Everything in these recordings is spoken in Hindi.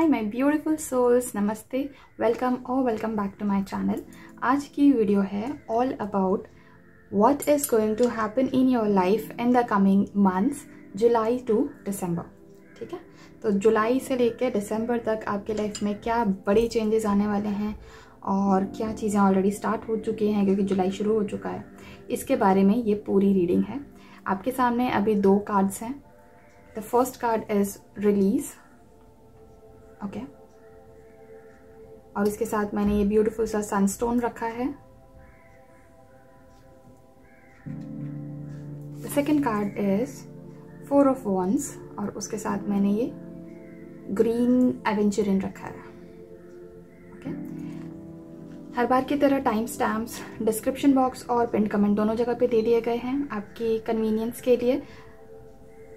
हाय माय ब्यूटीफुल सोल्स, नमस्ते, वेलकम और welcome back to my channel. आज की वीडियो है all about what is going to happen in your life in the coming months, July to December. ठीक है, तो जुलाई से लेकर दिसंबर तक आपके लाइफ में क्या बड़ी चेंजेस आने वाले हैं और क्या चीज़ें ऑलरेडी स्टार्ट हो चुकी हैं क्योंकि जुलाई शुरू हो चुका है, इसके बारे में ये पूरी रीडिंग है। आपके सामने अभी दो कार्ड्स हैं। The first card is release, okay, और इसके साथ मैंने ये ब्यूटीफुल सा सनस्टोन रखा है। The second card is four of wands और उसके साथ मैंने ये ग्रीन एवेंचरिन रखा है। ओके, हर बार की तरह टाइम स्टैम्प्स डिस्क्रिप्शन बॉक्स और पिन कमेंट दोनों जगह पे दे दिए गए हैं आपकी कन्वीनियंस के लिए।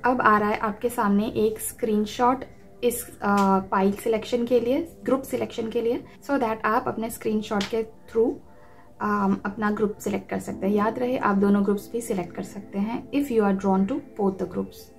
अब आ रहा है आपके सामने एक स्क्रीनशॉट इस पाइल सिलेक्शन के लिए, ग्रुप सिलेक्शन के लिए, सो दैट आप अपने स्क्रीनशॉट के थ्रू अपना ग्रुप सिलेक्ट कर सकते हैं। याद रहे आप दोनों ग्रुप्स भी सिलेक्ट कर सकते हैं if you are drawn to both the groups.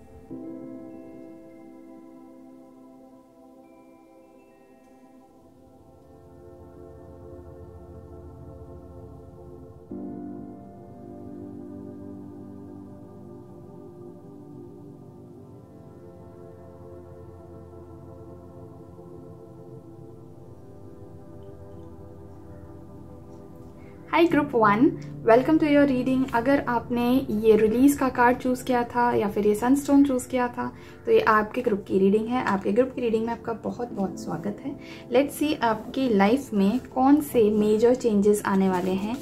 Hi group 1, welcome to your reading. अगर आपने ये रिलीज का कार्ड चूज किया था या फिर ये सनस्टोन चूज किया था तो ये आपके ग्रुप की रीडिंग है। आपके ग्रुप की रीडिंग में आपका बहुत बहुत स्वागत है। लेट्स सी आपकी लाइफ में कौन से मेजर चेंजेस आने वाले हैं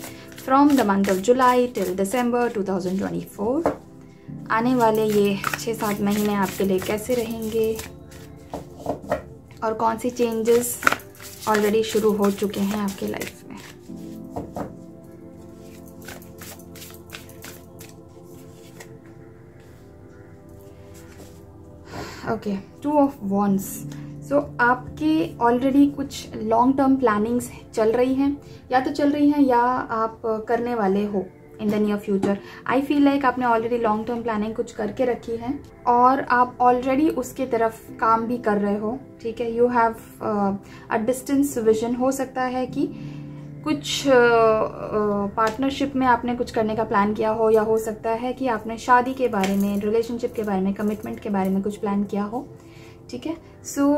from the month of July till दिसंबर 2024। आने वाले ये 6-7 महीने आपके लिए कैसे रहेंगे और कौन सी चेंजेस ऑलरेडी शुरू हो चुके हैं आपकी लाइफ में। Okay, 2 of wands. सो आपके ऑलरेडी कुछ लॉन्ग टर्म प्लानिंग्स चल रही हैं, या तो चल रही हैं या आप करने वाले हो in the near future. I feel like आपने ऑलरेडी लॉन्ग टर्म प्लानिंग कुछ करके रखी है और आप ऑलरेडी उसके तरफ काम भी कर रहे हो। ठीक है, you have a distance vision. हो सकता है कि कुछ पार्टनरशिप में आपने कुछ करने का प्लान किया हो, या हो सकता है कि आपने शादी के बारे में, रिलेशनशिप के बारे में, कमिटमेंट के बारे में कुछ प्लान किया हो। ठीक है, सो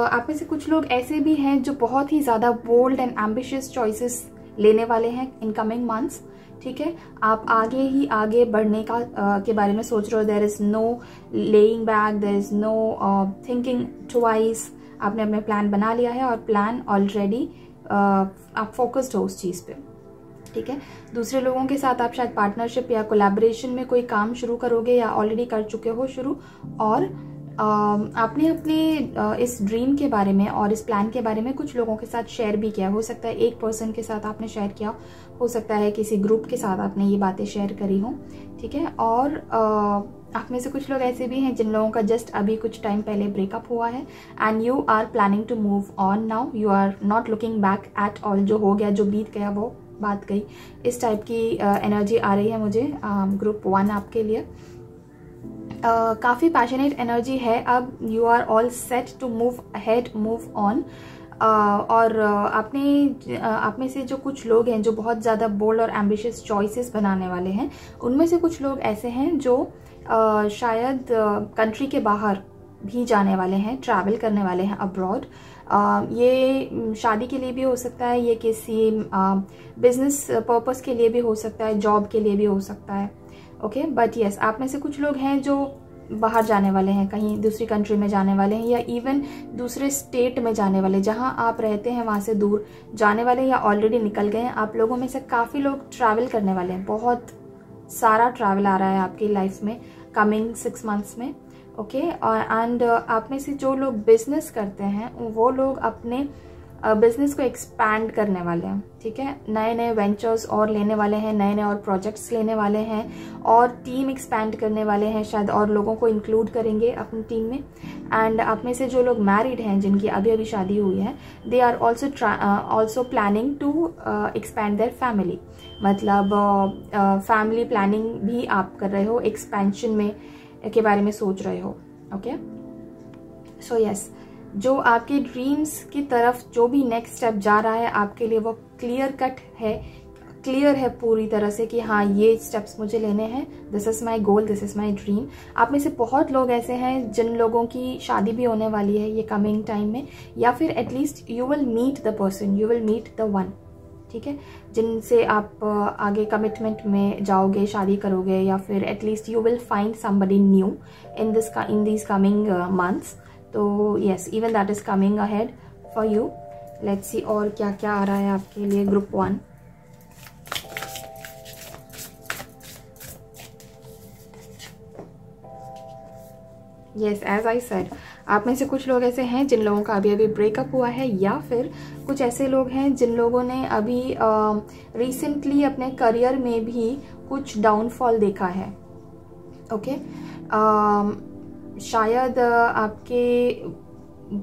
आप में से कुछ लोग ऐसे भी हैं जो बहुत ही ज़्यादा बोल्ड एंड एम्बिशियस चॉइसेस लेने वाले हैं इन कमिंग मंथ्स। ठीक है, आप आगे ही आगे बढ़ने का के बारे में सोच रहे हो। There is no laying back, there is no thinking twice. आपने अपने प्लान बना लिया है और प्लान ऑलरेडी आप फोकस्ड हो उस चीज़ पे। ठीक है, दूसरे लोगों के साथ आप शायद पार्टनरशिप या कोलैबोरेशन में कोई काम शुरू करोगे या ऑलरेडी कर चुके हो शुरू, और आपने अपने इस ड्रीम के बारे में और इस प्लान के बारे में कुछ लोगों के साथ शेयर भी किया। हो सकता है एक पर्सन के साथ आपने शेयर किया, हो सकता है किसी ग्रुप के साथ आपने ये बातें शेयर करी हो। ठीक है, और आप में से कुछ लोग ऐसे भी हैं जिन लोगों का जस्ट अभी कुछ टाइम पहले ब्रेकअप हुआ है and you are planning to move on now. You are not looking back at all. जो हो गया, जो बीत गया, वो बात गई। इस टाइप की एनर्जी आ रही है मुझे ग्रुप 1 आपके लिए। काफ़ी पैशनेट एनर्जी है। अब you are all set to move ahead, move on. और आप में से जो कुछ लोग हैं जो बहुत ज़्यादा बोल्ड और एम्बिशियस चॉइसेस बनाने वाले हैं, उनमें से कुछ लोग ऐसे हैं जो शायद कंट्री के बाहर भी जाने वाले हैं, ट्रैवल करने वाले हैं अब्रॉड। ये शादी के लिए भी हो सकता है, ये किसी बिजनेस पर्पस के लिए भी हो सकता है, जॉब के लिए भी हो सकता है। ओके, बट यस, आप में से कुछ लोग हैं जो बाहर जाने वाले हैं, कहीं दूसरी कंट्री में जाने वाले हैं, या इवन दूसरे स्टेट में जाने वाले, जहां आप रहते हैं वहां से दूर जाने वाले हैं या ऑलरेडी निकल गए हैं। आप लोगों में से काफ़ी लोग ट्रैवल करने वाले हैं। बहुत सारा ट्रैवल आ रहा है आपकी लाइफ में कमिंग 6 मंथ्स में। ओके, एंड आप में से जो लोग बिजनेस करते हैं वो लोग अपने बिजनेस को एक्सपैंड करने वाले हैं। ठीक है, नए नए वेंचर्स और लेने वाले हैं, नए नए और प्रोजेक्ट्स लेने वाले हैं, और टीम एक्सपैंड करने वाले हैं शायद, और लोगों को इंक्लूड करेंगे अपनी टीम में। एंड आप में से जो लोग मैरिड हैं, जिनकी अभी अभी शादी हुई है, they are also planning to expand their family. मतलब फैमिली प्लानिंग भी आप कर रहे हो, एक्सपेंशन में के बारे में सोच रहे हो। ओके, सो यस, जो आपके ड्रीम्स की तरफ जो भी नेक्स्ट स्टेप जा रहा है आपके लिए वो क्लियर कट है, क्लियर है पूरी तरह से कि हाँ ये स्टेप्स मुझे लेने हैं, this is my goal, this is my dream. आप में से बहुत लोग ऐसे हैं जिन लोगों की शादी भी होने वाली है ये कमिंग टाइम में, या फिर at least you will meet the person, you will meet the one, ठीक है, जिनसे आप आगे कमिटमेंट में जाओगे, शादी करोगे, या फिर at least you will find somebody new in these coming months. तो yes, even that is coming ahead for you. Let's see और क्या क्या आ रहा है आपके लिए group 1। Yes, as I said, आप में से कुछ लोग ऐसे हैं जिन लोगों का अभी अभी ब्रेकअप हुआ है, या फिर कुछ ऐसे लोग हैं जिन लोगों ने अभी रिसेंटली अपने करियर में भी कुछ डाउनफॉल देखा है। ओके, शायद आपके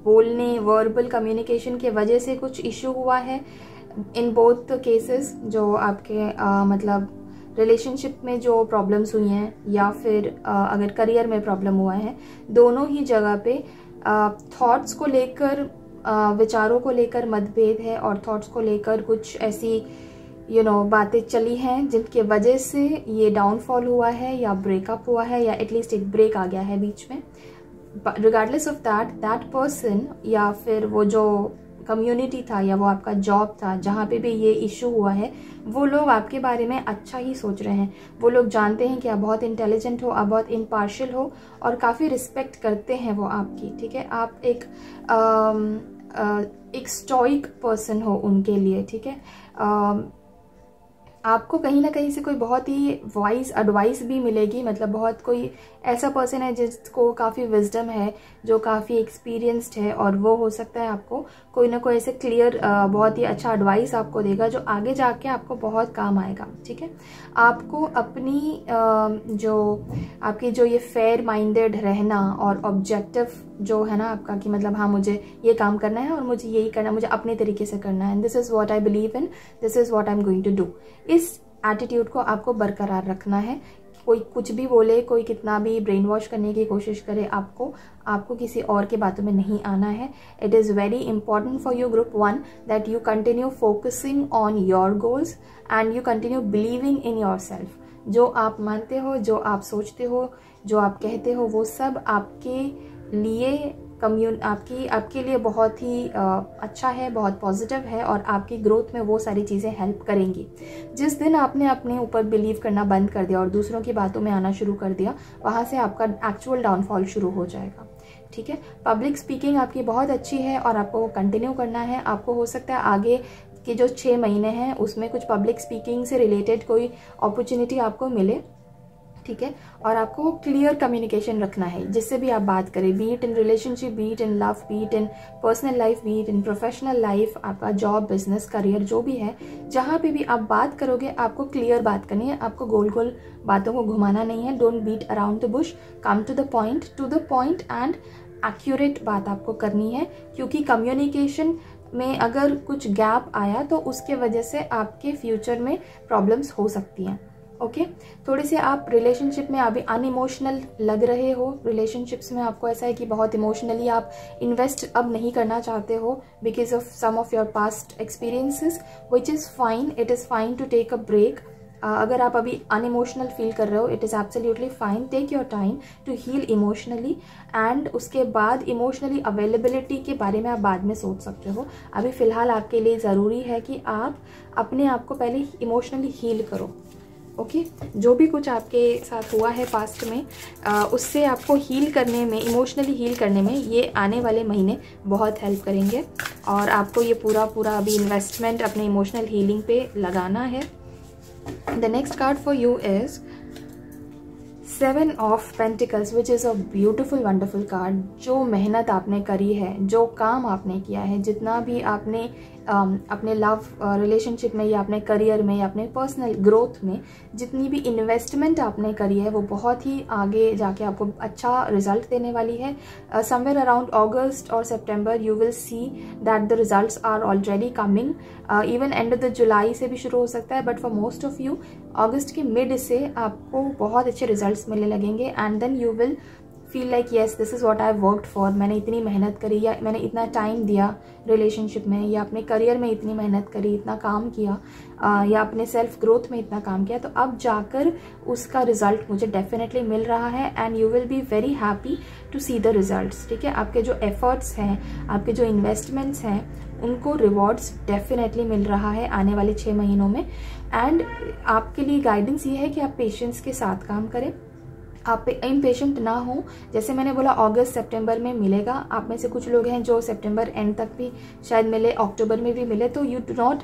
बोलने, वर्बल कम्युनिकेशन की वजह से कुछ इशू हुआ है इन बोथ केसेस, जो आपके मतलब रिलेशनशिप में जो प्रॉब्लम्स हुई हैं, या फिर अगर करियर में प्रॉब्लम हुआ है, दोनों ही जगह पे थॉट्स को लेकर, विचारों को लेकर मतभेद है, और थॉट्स को लेकर कुछ ऐसी बातें चली हैं जिनके वजह से ये डाउनफॉल हुआ है, या ब्रेकअप हुआ है, या एटलीस्ट एक ब्रेक आ गया है बीच में। रिगार्डलेस ऑफ दैट पर्सन, या फिर वो जो कम्युनिटी था, या वो आपका जॉब था जहाँ पे भी ये इशू हुआ है, वो लोग आपके बारे में अच्छा ही सोच रहे हैं। वो लोग जानते हैं कि आप बहुत इंटेलिजेंट हो, आप बहुत इम्पार्शियल हो, और काफ़ी रिस्पेक्ट करते हैं वो आपकी, ठीक है। आप एक स्टोइक पर्सन हो उनके लिए, ठीक है। आपको कहीं ना कहीं से कोई बहुत ही वाइज एडवाइस भी मिलेगी, मतलब बहुत कोई ऐसा पर्सन है जिसको काफ़ी विजडम है, जो काफ़ी एक्सपीरियंस्ड है, और वो हो सकता है आपको कोई ना कोई ऐसे क्लियर बहुत ही अच्छा एडवाइस आपको देगा जो आगे जाके आपको बहुत काम आएगा, ठीक है। आपको अपनी आपकी जो ये फेयर माइंडेड रहना और ऑब्जेक्टिव जो है ना आपका, कि मतलब हाँ मुझे ये काम करना है और मुझे यही करना है, मुझे अपने तरीके से करना है, this is what I believe in, this is what I am going to do, इस एटीट्यूड को आपको बरकरार रखना है। कोई कुछ भी बोले, कोई कितना भी ब्रेन वॉश करने की कोशिश करे, आपको किसी और के बातों में नहीं आना है। It is very important for you group 1 that you continue focusing on your goals and you continue believing in your self. जो आप मानते हो, जो आप सोचते हो, जो आप कहते हो, वो सब आपके लिए आपके लिए बहुत ही अच्छा है, बहुत पॉजिटिव है, और आपकी ग्रोथ में वो सारी चीज़ें हेल्प करेंगी। जिस दिन आपने अपने ऊपर बिलीव करना बंद कर दिया और दूसरों की बातों में आना शुरू कर दिया, वहाँ से आपका एक्चुअल डाउनफॉल शुरू हो जाएगा, ठीक है। पब्लिक स्पीकिंग आपकी बहुत अच्छी है और आपको वो कंटिन्यू करना है। आपको हो सकता है आगे के जो 6 महीने हैं उसमें कुछ पब्लिक स्पीकिंग से रिलेटेड कोई अपॉर्चुनिटी आपको मिले, ठीक है। और आपको क्लियर कम्युनिकेशन रखना है जिससे भी आप बात करें, B it in relationship, B it in love, B it in personal life, B it in professional life, आपका जॉब, बिजनेस, करियर जो भी है, जहाँ पे भी आप बात करोगे आपको क्लियर बात करनी है। आपको गोल गोल बातों को घुमाना नहीं है। Don't beat around the bush, come to the point and accurate बात आपको करनी है, क्योंकि कम्युनिकेशन में अगर कुछ गैप आया तो उसके वजह से आपके फ्यूचर में प्रॉब्लम्स हो सकती हैं, ओके। थोड़े से आप रिलेशनशिप में अभी अनइमोशनल लग रहे हो, रिलेशनशिप्स में आपको ऐसा है कि बहुत इमोशनली आप इन्वेस्ट अब नहीं करना चाहते हो because of some of your past experiences, which is fine, it is fine to take a break. अगर आप अभी अनइमोशनल फील कर रहे हो, it is absolutely fine, take your time to heal emotionally, and उसके बाद इमोशनली अवेलेबिलिटी के बारे में आप बाद में सोच सकते हो। अभी फ़िलहाल आपके लिए ज़रूरी है कि आप अपने आप को पहले इमोशनली हील करो, ओके। जो भी कुछ आपके साथ हुआ है पास्ट में, उससे आपको हील करने में, इमोशनली हील करने में ये आने वाले महीने बहुत हेल्प करेंगे, और आपको ये पूरा अभी इन्वेस्टमेंट अपने इमोशनल हीलिंग पे लगाना है। The next card for you is 7 of Pentacles, which is a beautiful, wonderful card। जो मेहनत आपने करी है, जो काम आपने किया है, जितना भी आपने अपने लव रिलेशनशिप में, या अपने करियर में, या अपने पर्सनल ग्रोथ में जितनी भी इन्वेस्टमेंट आपने करी है, वो बहुत ही आगे जाके आपको अच्छा रिजल्ट देने वाली है। समवेयर अराउंड अगस्त और September you will see that the results are already coming. Even end of the July से भी शुरू हो सकता है, but for most of you August के मिड से आपको बहुत अच्छे रिजल्ट्स मिलने लगेंगे, and then you will feel like yes this is what I worked for, मैंने इतनी मेहनत करी या मैंने इतना टाइम दिया रिलेशनशिप में या अपने करियर में इतनी मेहनत करी, इतना काम किया या अपने सेल्फ ग्रोथ में इतना काम किया, तो अब जाकर उसका रिजल्ट मुझे डेफिनेटली मिल रहा है and you will be very happy to see the results. ठीक है, आपके जो एफर्ट्स हैं, आपके जो इन्वेस्टमेंट्स हैं, उनको रिवॉर्ड्स डेफिनेटली मिल रहा है आने वाले 6 महीनों में। एंड आपके लिए गाइडेंस ये है कि आप पेशेंस के साथ काम करें, आप इम्पेशेंट ना हो। जैसे मैंने बोला अगस्त सितंबर में मिलेगा, आप में से कुछ लोग हैं जो सितंबर एंड तक भी शायद मिले, अक्टूबर में भी मिले, तो you do not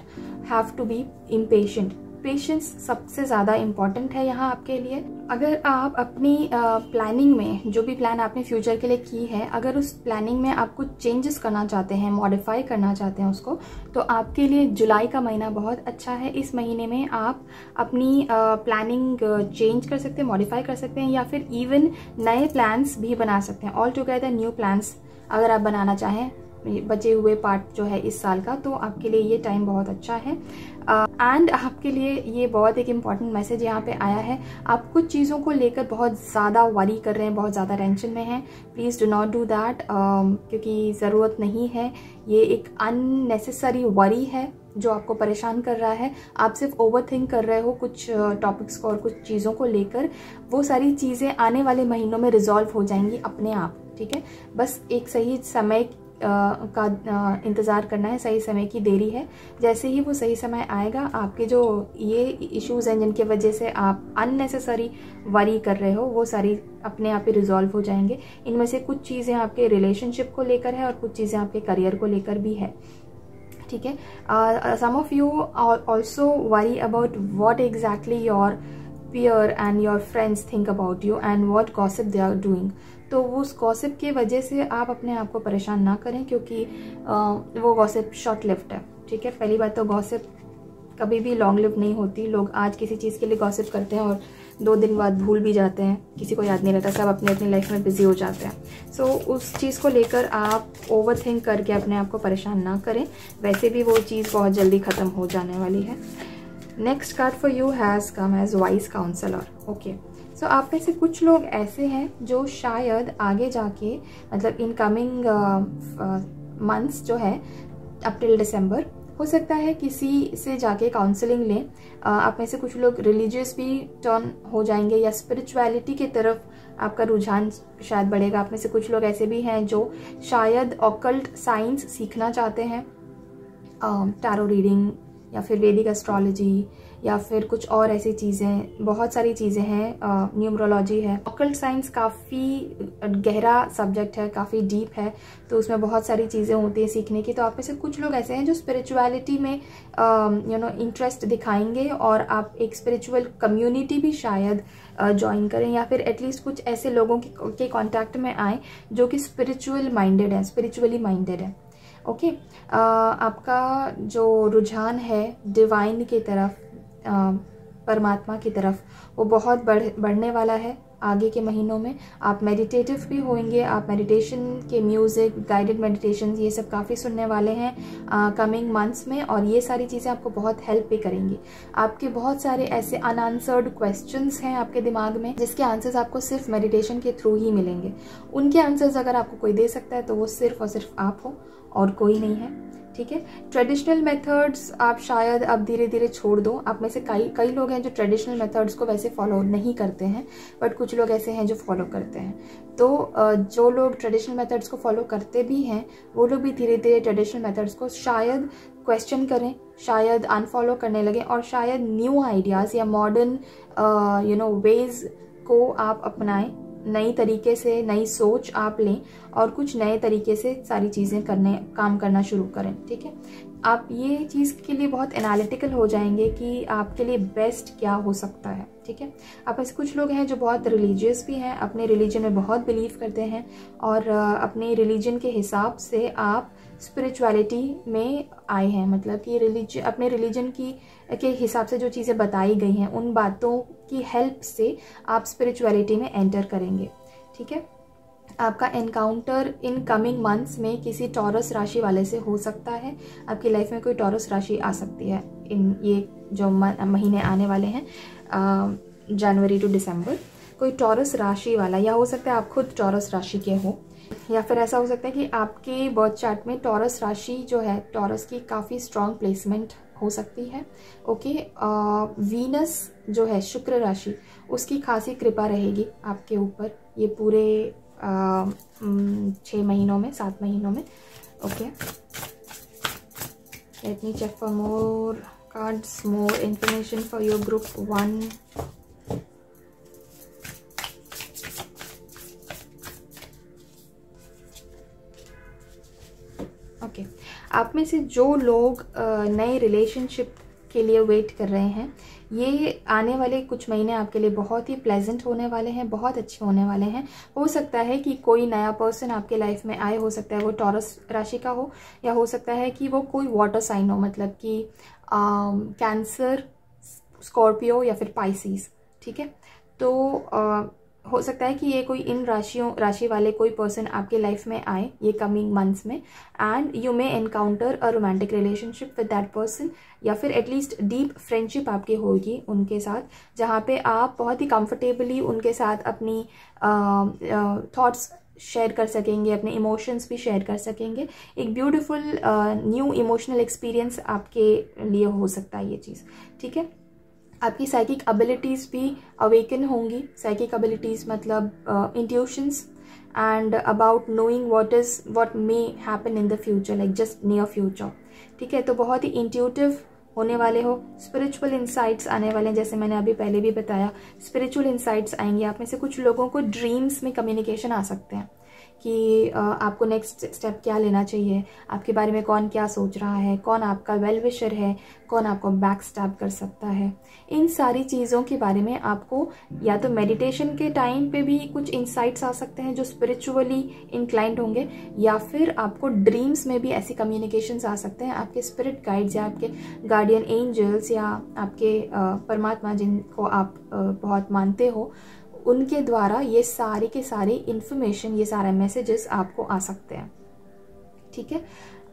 have to be impatient. Patience सबसे ज़्यादा इम्पॉर्टेंट है यहाँ आपके लिए। अगर आप अपनी प्लानिंग में जो भी प्लान आपने फ्यूचर के लिए की है, अगर उस प्लानिंग में आप कुछ चेंजेस करना चाहते हैं, मॉडिफाई करना चाहते हैं उसको, तो आपके लिए जुलाई का महीना बहुत अच्छा है। इस महीने में आप अपनी प्लानिंग चेंज कर सकते हैं, मॉडिफाई कर सकते हैं या फिर इवन नए प्लान्स भी बना सकते हैं, ऑल टुगेदर न्यू प्लान्स अगर आप बनाना चाहें बचे हुए पार्ट जो है इस साल का, तो आपके लिए ये टाइम बहुत अच्छा है। एंड आपके लिए ये बहुत एक इम्पॉर्टेंट मैसेज यहाँ पे आया है, आप कुछ चीज़ों को लेकर बहुत ज़्यादा वरी कर रहे हैं, बहुत ज़्यादा टेंशन में हैं, please do not do that, क्योंकि ज़रूरत नहीं है। ये एक अननेसेसरी वरी है जो आपको परेशान कर रहा है। आप सिर्फ ओवर थिंक कर रहे हो कुछ टॉपिक्स को और कुछ चीज़ों को लेकर, वो सारी चीज़ें आने वाले महीनों में रिजॉल्व हो जाएंगी अपने आप। ठीक है, बस एक सही समय का इंतज़ार करना है, सही समय की देरी है। जैसे ही वो सही समय आएगा, आपके जो ये इश्यूज़ हैं जिनके वजह से आप अननेसेसरी वरी कर रहे हो, वो सारी अपने आप ही रिजॉल्व हो जाएंगे। इनमें से कुछ चीज़ें आपके रिलेशनशिप को लेकर है और कुछ चीज़ें आपके करियर को लेकर भी है। ठीक है, some of you also worry about what exactly your peer and your friends think about you and what gossip they are doing। तो उस गॉसिप की वजह से आप अपने आप को परेशान ना करें, क्योंकि वो गॉसिप शॉर्ट लिव्ड है। ठीक है, पहली बात तो गॉसिप कभी भी लॉन्ग लिव नहीं होती। लोग आज किसी चीज़ के लिए गॉसिप करते हैं और 2 दिन बाद भूल भी जाते हैं, किसी को याद नहीं रहता, सब अपने अपनी लाइफ में बिजी हो जाते हैं। सो उस चीज़ को लेकर आप ओवर थिंक करके अपने आप को परेशान ना करें, वैसे भी वो चीज़ बहुत जल्दी ख़त्म हो जाने वाली है। Next card for you has come as wise counsellor. Okay, so आप में से कुछ लोग ऐसे हैं जो शायद आगे जाके, मतलब इन कमिंग मंथ्स जो है अप्रैल दिसंबर, हो सकता है किसी से जाके काउंसलिंग लें। आप में से कुछ लोग रिलीजियस भी टर्न हो जाएंगे या स्पिरिचुअलिटी की तरफ आपका रुझान शायद बढ़ेगा। आप में से कुछ लोग ऐसे भी हैं जो शायद ऑकल्ट साइंस सीखना चाहते हैं, टैरो रीडिंग या फिर वैदिक एस्ट्रोलॉजी या फिर कुछ और ऐसी चीज़ें, बहुत सारी चीज़ें हैं, न्यूमरोलॉजी है। ऑकल्ट साइंस काफ़ी गहरा सब्जेक्ट है, काफ़ी डीप है, तो उसमें बहुत सारी चीज़ें होती हैं सीखने की। तो आप में से कुछ लोग ऐसे हैं जो स्पिरिचुअलिटी में इंटरेस्ट दिखाएंगे और आप एक स्पिरिचुअल कम्युनिटी भी शायद ज्वाइन करें या फिर एटलीस्ट कुछ ऐसे लोगों के कांटेक्ट में आए जो कि स्पिरिचुअली माइंडेड है। ओके, आपका जो रुझान है डिवाइन की तरफ, परमात्मा की तरफ, वो बहुत बढ़ने वाला है आगे के महीनों में। आप मेडिटेटिव भी होंगे, आप मेडिटेशन के म्यूज़िक, गाइडेड मेडिटेशन, ये सब काफ़ी सुनने वाले हैं कमिंग मंथ्स में, और ये सारी चीज़ें आपको बहुत हेल्प भी करेंगी। आपके बहुत सारे ऐसे अनआंसर्ड क्वेश्चंस हैं आपके दिमाग में जिसके आंसर्स आपको सिर्फ मेडिटेशन के थ्रू ही मिलेंगे। उनके आंसर्स अगर आपको कोई दे सकता है तो वो सिर्फ और सिर्फ आप हो और कोई नहीं है। ठीक है, ट्रेडिशनल मेथड्स आप शायद अब धीरे धीरे छोड़ दो। आप में से कई लोग हैं जो ट्रेडिशनल मेथड्स को वैसे फॉलो नहीं करते हैं, बट कुछ लोग ऐसे हैं जो फॉलो करते हैं। तो जो लोग ट्रेडिशनल मेथड्स को फॉलो करते भी हैं, वो लोग भी धीरे धीरे ट्रेडिशनल मेथड्स को शायद क्वेश्चन करें, शायद अनफॉलो करने लगे और शायद न्यू आइडियाज़ या मॉडर्न वेज को आप अपनाएं, नई तरीके से नई सोच आप लें और कुछ नए तरीके से सारी चीज़ें काम करना शुरू करें। ठीक है, आप ये चीज़ के लिए बहुत एनालिटिकल हो जाएंगे कि आपके लिए बेस्ट क्या हो सकता है। ठीक है, आप ऐसे कुछ लोग हैं जो बहुत रिलीजियस भी हैं, अपने रिलीजन में बहुत बिलीव करते हैं और अपने रिलीजन के हिसाब से आप स्पिरिचुअलिटी में आए हैं, मतलब कि अपने रिलीजन के हिसाब से जो चीज़ें बताई गई हैं उन बातों की हेल्प से आप स्पिरिचुअलिटी में एंटर करेंगे। ठीक है, आपका एनकाउंटर इन कमिंग मंथ्स में किसी टॉरस राशि वाले से हो सकता है। आपकी लाइफ में कोई टॉरस राशि आ सकती है इन ये जो महीने आने वाले हैं, जनवरी टू दिसंबर। कोई टॉरस राशि वाला, या हो सकता है आप खुद टॉरस राशि के हो, या फिर ऐसा हो सकता है कि आपके बर्थ चार्ट में टॉरस राशि जो है, टॉरस की काफ़ी स्ट्रॉन्ग प्लेसमेंट हो सकती है। ओके, वीनस जो है शुक्र राशि, उसकी खासी कृपा रहेगी आपके ऊपर ये पूरे 6 महीनों में, 7 महीनों में। Okay, let me check for more cards, more information for your group 1। Okay, आप में से जो लोग नए रिलेशनशिप के लिए वेट कर रहे हैं, ये आने वाले कुछ महीने आपके लिए बहुत ही प्लेजेंट होने वाले हैं, बहुत अच्छे होने वाले हैं। हो सकता है कि कोई नया पर्सन आपके लाइफ में आए, हो सकता है वो टॉरस राशि का हो, या हो सकता है कि वो कोई वाटर साइन हो, मतलब कि कैंसर, स्कॉर्पियो या फिर पाइसिस। ठीक है, तो हो सकता है कि ये कोई इन राशि वाले कोई पर्सन आपके लाइफ में आए ये कमिंग मंथ्स में, and you may encounter a romantic relationship with that person, या फिर एटलीस्ट डीप फ्रेंडशिप आपकी होगी उनके साथ, जहाँ पे आप बहुत ही कंफर्टेबली उनके साथ अपनी थॉट्स शेयर कर सकेंगे, अपने इमोशंस भी शेयर कर सकेंगे। एक ब्यूटीफुल न्यू इमोशनल एक्सपीरियंस आपके लिए हो सकता है ये चीज़। ठीक है, आपकी साइकिक एबिलिटीज़ भी अवेकन होंगी। साइकिक एबिलिटीज़ मतलब intuitions and about knowing what may happen in the future, like just near future. ठीक है, तो बहुत ही इंट्यूटिव होने वाले हो। स्पिरिचुअल इंसाइट्स आने वाले हैं, जैसे मैंने अभी पहले भी बताया, स्पिरिचुअल इंसाइट्स आएंगे। आप में से कुछ लोगों को ड्रीम्स में कम्युनिकेशन आ सकते हैं कि आपको नेक्स्ट स्टेप क्या लेना चाहिए, आपके बारे में कौन क्या सोच रहा है, कौन आपका वेल विशर है, कौन आपको बैक स्टैब कर सकता है। इन सारी चीज़ों के बारे में आपको या तो मेडिटेशन के टाइम पे भी कुछ इंसाइट्स आ सकते हैं जो स्पिरिचुअली इंक्लाइंड होंगे, या फिर आपको ड्रीम्स में भी ऐसी कम्युनिकेशंस आ सकते हैं। आपके स्पिरिट गाइड्स या आपके गार्डियन एंजल्स या आपके परमात्मा जिनको आप बहुत मानते हो, उनके द्वारा ये सारी के सारी इंफॉर्मेशन, ये सारे मैसेजेस आपको आ सकते हैं। ठीक है,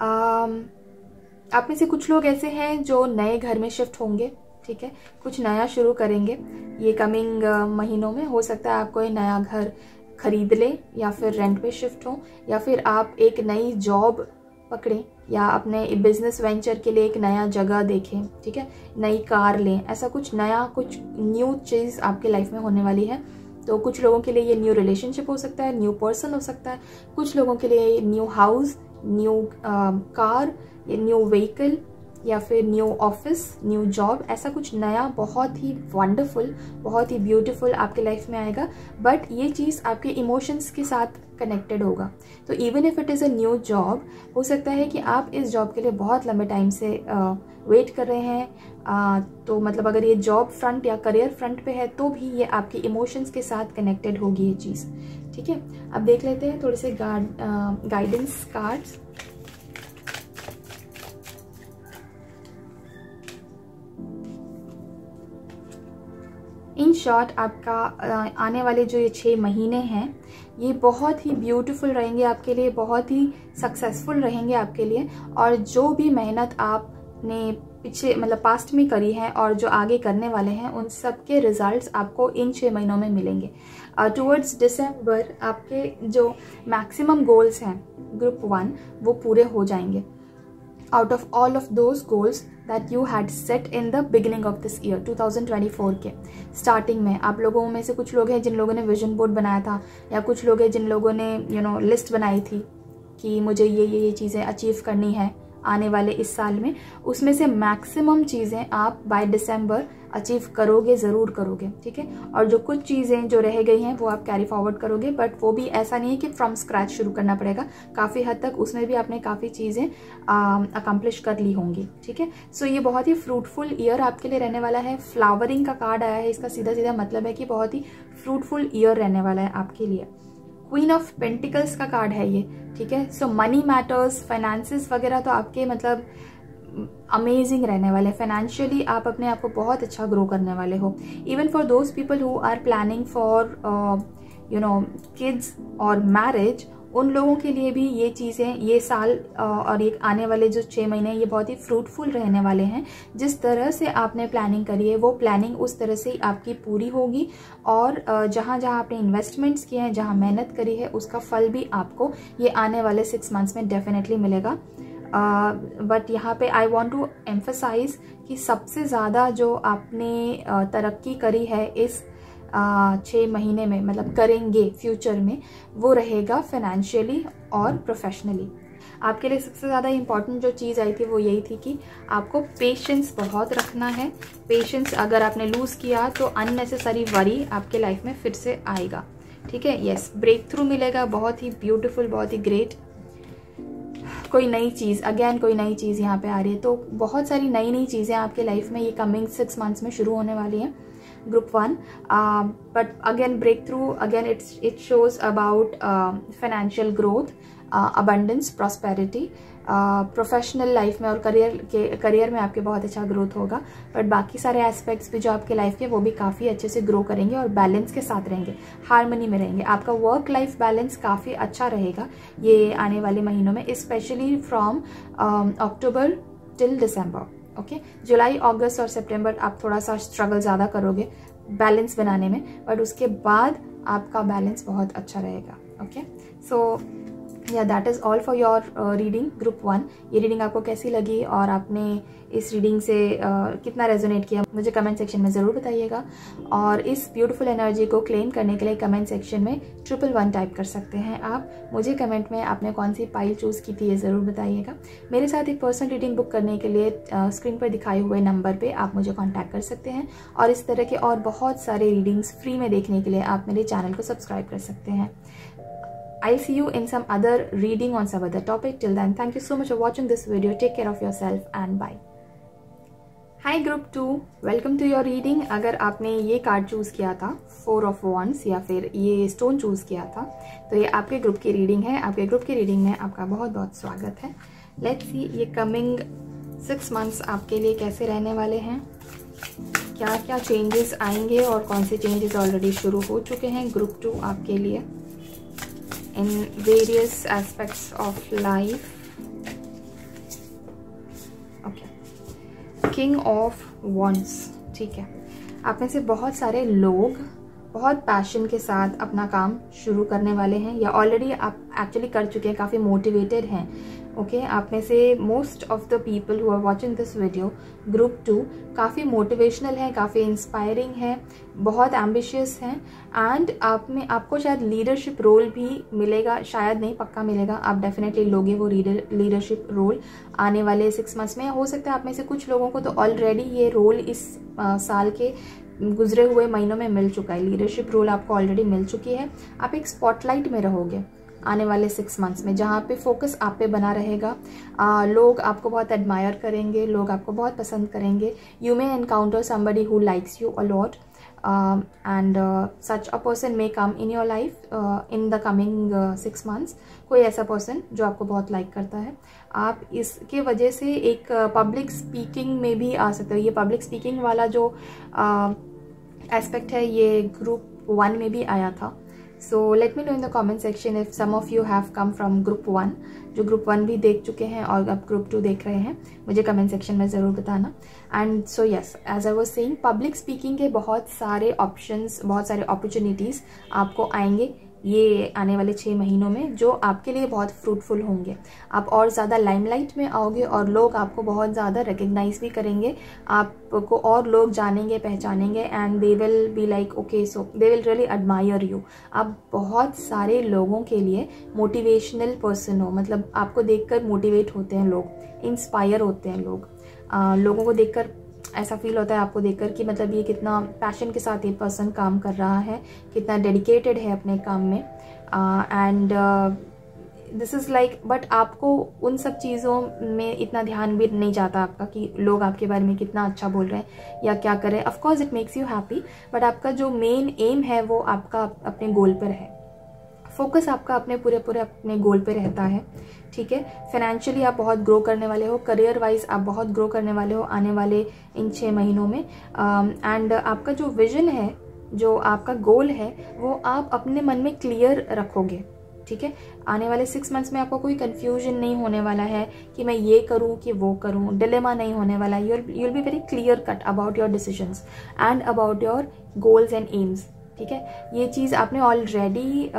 आप में से कुछ लोग ऐसे हैं जो नए घर में शिफ्ट होंगे। ठीक है, कुछ नया शुरू करेंगे ये कमिंग महीनों में। हो सकता है आप कोई नया घर खरीद लें, या फिर रेंट पे शिफ्ट हो, या फिर आप एक नई जॉब पकड़ें, या अपने बिजनेस वेंचर के लिए एक नया जगह देखें। ठीक है, नई कार लें, ऐसा कुछ नया, कुछ न्यू चीज़ आपके लाइफ में होने वाली है। तो कुछ लोगों के लिए ये न्यू रिलेशनशिप हो सकता है, न्यू पर्सन हो सकता है। कुछ लोगों के लिए new house, new car, new vehicle, या फिर न्यू ऑफिस, न्यू जॉब, ऐसा कुछ नया बहुत ही वंडरफुल, बहुत ही ब्यूटीफुल आपके लाइफ में आएगा। बट ये चीज़ आपके इमोशंस के साथ कनेक्टेड होगा। तो even if it is a new job, हो सकता है कि आप इस जॉब के लिए बहुत लंबे टाइम से वेट कर रहे हैं। तो मतलब अगर ये जॉब फ्रंट या करियर फ्रंट पे है तो भी ये आपके इमोशंस के साथ कनेक्टेड होगी ये चीज़। ठीक है, अब देख लेते हैं थोड़े से गाइडेंस कार्ड्स। इन शॉर्ट, आपका आने वाले जो ये 6 महीने हैं ये बहुत ही ब्यूटीफुल रहेंगे आपके लिए, बहुत ही सक्सेसफुल रहेंगे आपके लिए। और जो भी मेहनत आपने पीछे मतलब पास्ट में करी है और जो आगे करने वाले हैं, उन सब के रिजल्ट्स आपको इन 6 महीनों में मिलेंगे। टुवर्ड्स दिसंबर आपके जो मैक्सिमम गोल्स हैं ग्रुप 1 वो पूरे हो जाएंगे। out of all of those goals that you had set in the beginning of this year 2024 के स्टार्टिंग में। आप लोगों में से कुछ लोग हैं जिन लोगों ने विजन बोर्ड बनाया था, या कुछ लोग हैं जिन लोगों ने लिस्ट बनाई थी कि मुझे ये चीज़ें अचीव करनी है आने वाले इस साल में। उसमें से मैक्सिमम चीज़ें आप बाय दिसंबर अचीव करोगे, ज़रूर करोगे। ठीक है, और जो कुछ चीज़ें जो रह गई हैं वो आप कैरी फॉरवर्ड करोगे, बट वो भी ऐसा नहीं है कि फ्रॉम स्क्रैच शुरू करना पड़ेगा। काफ़ी हद तक उसमें भी आपने काफ़ी चीज़ें अकम्प्लिश कर ली होंगी। ठीक है, सो ये बहुत ही फ्रूटफुल ईयर आपके लिए रहने वाला है। फ्लावरिंग का कार्ड आया है, इसका सीधा सीधा मतलब है कि बहुत ही फ्रूटफुल ईयर रहने वाला है आपके लिए। क्वीन ऑफ पेंटिकल्स का कार्ड है ये। ठीक है, सो मनी मैटर्स, फाइनेंसेस वगैरह तो आपके मतलब अमेजिंग रहने वाले। फाइनेंशियली आप अपने आप को बहुत अच्छा ग्रो करने वाले हो। Even for those people who are planning for kids और मैरिज, उन लोगों के लिए भी ये चीज़ें, ये साल और ये आने वाले जो 6 महीने ये बहुत ही फ्रूटफुल रहने वाले हैं। जिस तरह से आपने प्लानिंग करी है वो प्लानिंग उस तरह से ही आपकी पूरी होगी, और जहाँ जहाँ आपने इन्वेस्टमेंट्स किए हैं, जहाँ मेहनत करी है, उसका फल भी आपको ये आने वाले 6 मंथ्स में डेफिनेटली मिलेगा। बट यहाँ पे आई वॉन्ट टू एम्फसाइज कि सबसे ज़्यादा जो आपने तरक्की करी है इस 6 महीने में, मतलब करेंगे फ्यूचर में, वो रहेगा फाइनेंशियली और प्रोफेशनली। आपके लिए सबसे ज़्यादा इम्पॉर्टेंट जो चीज़ आई थी वो यही थी कि आपको पेशेंस बहुत रखना है। पेशेंस अगर आपने लूज़ किया तो अननेसेसरी वरी आपके लाइफ में फिर से आएगा। ठीक है, यस, ब्रेक थ्रू मिलेगा, बहुत ही ब्यूटीफुल, बहुत ही ग्रेट। कोई नई चीज़, अगेन कोई नई चीज़ यहाँ पे आ रही है, तो बहुत सारी नई नई चीज़ें आपके लाइफ में ये कमिंग 6 मंथ्स में शुरू होने वाली हैं। Group 1, but again breakthrough, again it shows about financial growth, abundance, prosperity, professional life में और करियर में आपके बहुत अच्छा ग्रोथ होगा। बट बाकी सारे एस्पेक्ट्स भी जो आपके लाइफ के वो भी काफ़ी अच्छे से ग्रो करेंगे और बैलेंस के साथ रहेंगे, हार्मनी में रहेंगे। आपका वर्क लाइफ बैलेंस काफ़ी अच्छा रहेगा ये आने वाले महीनों में, specially from October till December. Okay, July, August और सितंबर आप थोड़ा सा स्ट्रगल ज़्यादा करोगे बैलेंस बनाने में, बट उसके बाद आपका बैलेंस बहुत अच्छा रहेगा। ओके, सो या that is all for your reading group 1। ये रीडिंग आपको कैसी लगी और आपने इस रीडिंग से कितना रेजोनेट किया मुझे कमेंट सेक्शन में ज़रूर बताइएगा। और इस ब्यूटीफुल एनर्जी को क्लेम करने के लिए कमेंट सेक्शन में 111 टाइप कर सकते हैं आप। मुझे कमेंट में आपने कौन सी पाइल चूज़ की थी ये ज़रूर बताइएगा। मेरे साथ एक पर्सनल रीडिंग बुक करने के लिए स्क्रीन पर दिखाए हुए नंबर पर आप मुझे कॉन्टैक्ट कर सकते हैं, और इस तरह के और बहुत सारे रीडिंग्स फ्री में देखने के लिए आप मेरे चैनल को सब्सक्राइब कर सकते हैं। I'll see you in some other reading on some other topic. Till then, thank you so much for watching this video. Take care of yourself and bye. Hi Group 2, welcome to your reading. अगर आपने ये कार्ड चूज़ किया था 4 of Wands या फिर ये स्टोन चूज़ किया था तो ये आपके ग्रुप की रीडिंग है। आपके ग्रुप की रीडिंग में आपका बहुत बहुत स्वागत है। लेट्स सी ये कमिंग 6 मंथ्स आपके लिए कैसे रहने वाले हैं, क्या क्या चेंजेस आएंगे और कौन से चेंजेस ऑलरेडी शुरू हो चुके हैं ग्रुप 2 आपके लिए in various aspects of life. Okay, King of Wands, ठीक है। आप में से बहुत सारे लोग बहुत पैशन के साथ अपना काम शुरू करने वाले हैं या ऑलरेडी आप एक्चुअली कर चुके हैं, काफ़ी मोटिवेटेड हैं। ओके, आप में से most of the people who are watching this video group 2 काफ़ी मोटिवेशनल हैं, काफ़ी इंस्पायरिंग हैं, बहुत एम्बिशियस हैं, एंड आपको शायद लीडरशिप रोल भी मिलेगा, शायद नहीं पक्का मिलेगा, आप डेफिनेटली लोगे वो लीडरशिप रोल आने वाले 6 मंथ्स में। हो सकता है आप में से कुछ लोगों को तो ऑलरेडी ये रोल इस साल के गुजरे हुए महीनों में मिल चुका है, लीडरशिप रोल आपको ऑलरेडी मिल चुकी है। आप एक स्पॉटलाइट में रहोगे आने वाले 6 मंथ्स में, जहाँ पे फोकस आप पे बना रहेगा। लोग आपको बहुत एडमायर करेंगे, लोग आपको बहुत पसंद करेंगे। You may encounter somebody who likes you a lot and such a person may come in your life in the coming 6 months. कोई ऐसा पर्सन जो आपको बहुत लाइक करता है, आप इसके वजह से एक पब्लिक स्पीकिंग में भी आ सकते हो। ये पब्लिक स्पीकिंग वाला जो एस्पेक्ट है ये ग्रुप 1 में भी आया था। So let me know in the comment section if some of you have come from group 1, जो ग्रुप 1 भी देख चुके हैं और अब ग्रुप 2 देख रहे हैं, मुझे कमेंट सेक्शन में ज़रूर बताना। And so yes, as I was saying, public speaking के बहुत सारे ऑप्शंस, बहुत सारे अपॉर्चुनिटीज़ आपको आएंगे ये आने वाले 6 महीनों में, जो आपके लिए बहुत फ्रूटफुल होंगे। आप और ज़्यादा लाइमलाइट में आओगे और लोग आपको बहुत ज़्यादा रिकग्नाइज भी करेंगे, आपको और लोग जानेंगे, पहचानेंगे, and they will be like okay, so they will really admire you. आप बहुत सारे लोगों के लिए मोटिवेशनल पर्सन हो, मतलब आपको देखकर मोटिवेट होते हैं लोग, इंस्पायर होते हैं लोग। लोगों को देखकर ऐसा फील होता है आपको देखकर कि मतलब ये कितना पैशन के साथ ये पर्सन काम कर रहा है, कितना डेडिकेटेड है अपने काम में, and this is like, but आपको उन सब चीज़ों में इतना ध्यान भी नहीं जाता आपका कि लोग आपके बारे में कितना अच्छा बोल रहे हैं या क्या कर रहे हैं। Of course it makes you happy, but आपका जो मेन एम है वो आपका अपने गोल पर है, फोकस आपका अपने पूरे अपने गोल पे रहता है। ठीक है, फाइनेंशियली आप बहुत ग्रो करने वाले हो, करियर वाइज आप बहुत ग्रो करने वाले हो आने वाले इन 6 महीनों में, एंड आपका जो विजन है, जो आपका गोल है, वो आप अपने मन में क्लियर रखोगे। ठीक है। आने वाले 6 मंथ्स में आपको कोई कंफ्यूजन नहीं होने वाला है कि मैं ये करूं कि वो करूं, डिलेमा नहीं होने वाला। You will be very clear cut about your decisions and about your goals and AIIMS, ठीक है। ये चीज़ आपने ऑलरेडी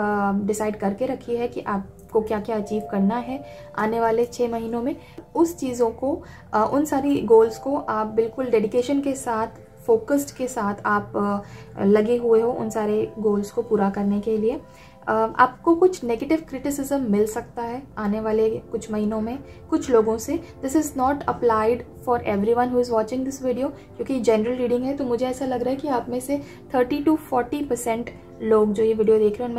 डिसाइड करके रखी है कि आपको क्या क्या अचीव करना है आने वाले 6 महीनों में। उस चीज़ों को, उन सारी गोल्स को आप बिल्कुल डेडिकेशन के साथ, फोकस्ड के साथ आप लगे हुए हो उन सारे गोल्स को पूरा करने के लिए। आपको कुछ नेगेटिव क्रिटिसिज्म मिल सकता है आने वाले कुछ महीनों में कुछ लोगों से। This is not applied for everyone who is watching this video, क्योंकि जनरल रीडिंग है। तो मुझे ऐसा लग रहा है कि आप में से 30 to 40% लोग जो ये वीडियो देख रहे हैं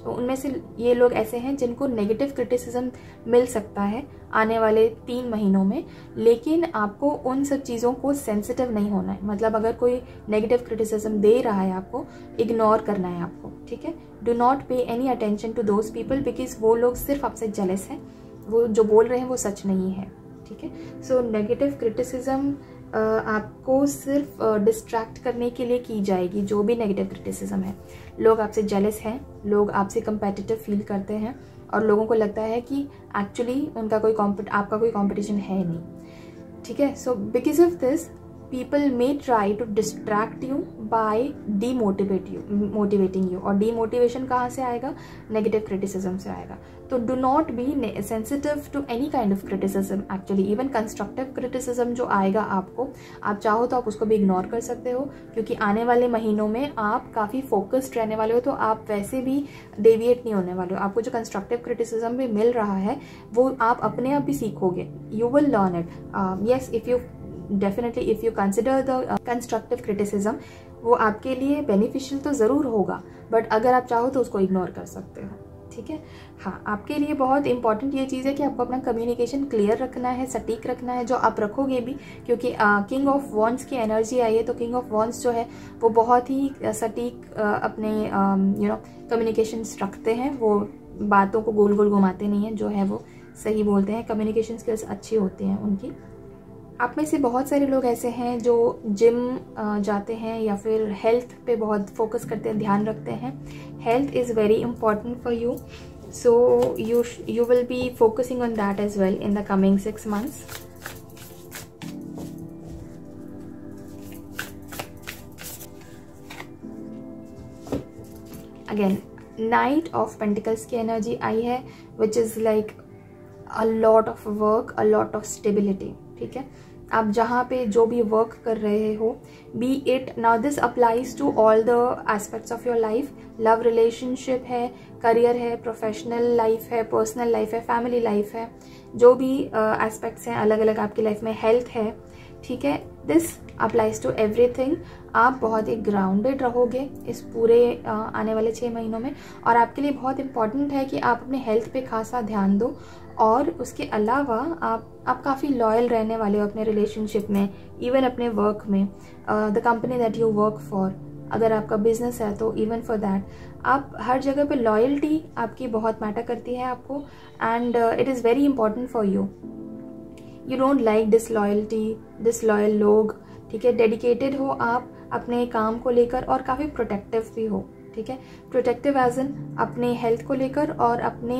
उनमें से ये लोग ऐसे हैं जिनको नेगेटिव क्रिटिसिज्म मिल सकता है आने वाले 3 महीनों में। लेकिन आपको उन सब चीज़ों को सेंसिटिव नहीं होना है। मतलब अगर कोई नेगेटिव क्रिटिसिज्म दे रहा है आपको, इग्नोर करना है आपको, ठीक है। Do not pay any attention to those people, because वो लोग सिर्फ आपसे जेलस हैं, वो जो बोल रहे हैं वो सच नहीं है, ठीक है। सो नेगेटिव क्रिटिसिज्म आपको सिर्फ डिस्ट्रैक्ट करने के लिए की जाएगी। जो भी नेगेटिव क्रिटिसिज्म है, लोग आपसे जेलस हैं, लोग आपसे कंपेटिटिव फील करते हैं और लोगों को लगता है कि एक्चुअली उनका आपका कोई कंपटीशन है नहीं, ठीक है। So because of this people may try to distract you by motivating you, और demotivation कहाँ से आएगा? Negative criticism से आएगा। तो do not be sensitive to any kind of criticism actually, even constructive criticism जो आएगा आपको, आप चाहो तो आप उसको भी इग्नोर कर सकते हो, क्योंकि आने वाले महीनों में आप काफ़ी फोकस्ड रहने वाले हो, तो आप वैसे भी डेविएट नहीं होने वाले हो। आपको जो कंस्ट्रक्टिव क्रिटिसिज्म भी मिल रहा है वो आप अपने आप भी सीखोगे, you will learn it. Yes, if you consider the constructive criticism, वो आपके लिए बेनिफिशियल तो ज़रूर होगा, बट अगर आप चाहो तो उसको इग्नोर कर सकते हो, ठीक है। हाँ, आपके लिए बहुत इंपॉर्टेंट ये चीज़ है कि आपको अपना कम्युनिकेशन क्लियर रखना है, सटीक रखना है, जो आप रखोगे भी, क्योंकि किंग ऑफ वॉन्ड्स की एनर्जी आई है। तो किंग ऑफ वॉन्ड्स जो है वो बहुत ही सटीक अपने कम्युनिकेशंस रखते हैं। वो बातों को गोल गोल घुमाते नहीं हैं, जो है वो सही बोलते हैं। कम्युनिकेशन स्किल्स अच्छी होती हैं उनकी। आप में से बहुत सारे लोग ऐसे हैं जो जिम जाते हैं या फिर हेल्थ पे बहुत फोकस करते हैं, ध्यान रखते हैं। Health is very important for you, so you will be focusing on that as well in the coming 6 months. Again, Knight of Pentacles की एनर्जी आई है, which is like a lot of work, a lot of stability, ठीक है। आप जहाँ पे जो भी वर्क कर रहे हो, be it, now this applies to all the aspects of your life. Love relationship है, करियर है, प्रोफेशनल लाइफ है, पर्सनल लाइफ है, फैमिली लाइफ है, जो भी एस्पेक्ट्स हैं अलग अलग आपकी लाइफ में, हेल्थ है, ठीक है। This applies to everything. आप बहुत ही ग्राउंडेड रहोगे इस पूरे आने वाले 6 महीनों में, और आपके लिए बहुत इंपॉर्टेंट है कि आप अपने हेल्थ पे खासा ध्यान दो। और उसके अलावा आप काफ़ी लॉयल रहने वाले हो अपने रिलेशनशिप में, इवन अपने वर्क में, the company that you work for. अगर आपका बिजनेस है तो इवन फॉर दैट आप हर जगह पे लॉयल्टी आपकी बहुत मैटर करती है आपको, and it is very important for you. You don't like disloyal लोग, ठीक है। डेडिकेटेड हो आप अपने काम को लेकर और काफ़ी प्रोटेक्टिव भी हो, ठीक है। प्रोटेक्टिव एज इन अपने हेल्थ को लेकर और अपने